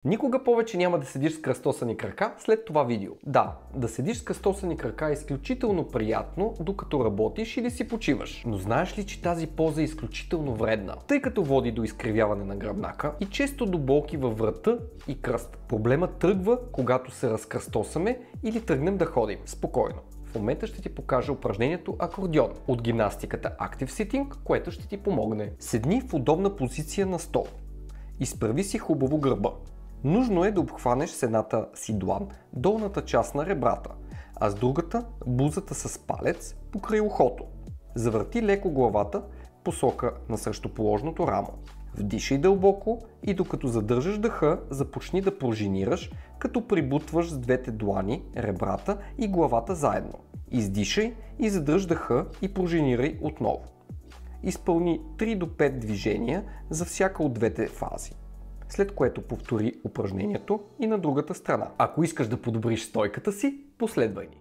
Никога повече няма да седиш с кръстосани крака след това видео. Да седиш с кръстосани крака е изключително приятно, докато работиш или си почиваш. Но знаеш ли, че тази поза е изключително вредна, тъй като води до изкривяване на гръбнака и често до болки във врата и кръст. Проблемът тръгва, когато се разкръстосаме или тръгнем да ходим. Спокойно. В момента ще ти покажа упражнението акордеон от гимнастиката Active Sitting, което ще ти помогне. Седни в удобна позиция на стол. Изправи си хубаво гърба. Нужно е да обхванеш с едната си длан долната част на ребрата, а с другата бузата с палец покрай ухото. Завърти леко главата в посока на срещуположното рамо. Вдишай дълбоко и докато задържаш дъха, започни да пружинираш, като прибутваш с двете длани ребрата и главата заедно. Издишай и задръж дъха и пружинирай отново. Изпълни 3 до 5 движения за всяка от двете фази, след което повтори упражнението и на другата страна. Ако искаш да подобриш стойката си, последвай ни.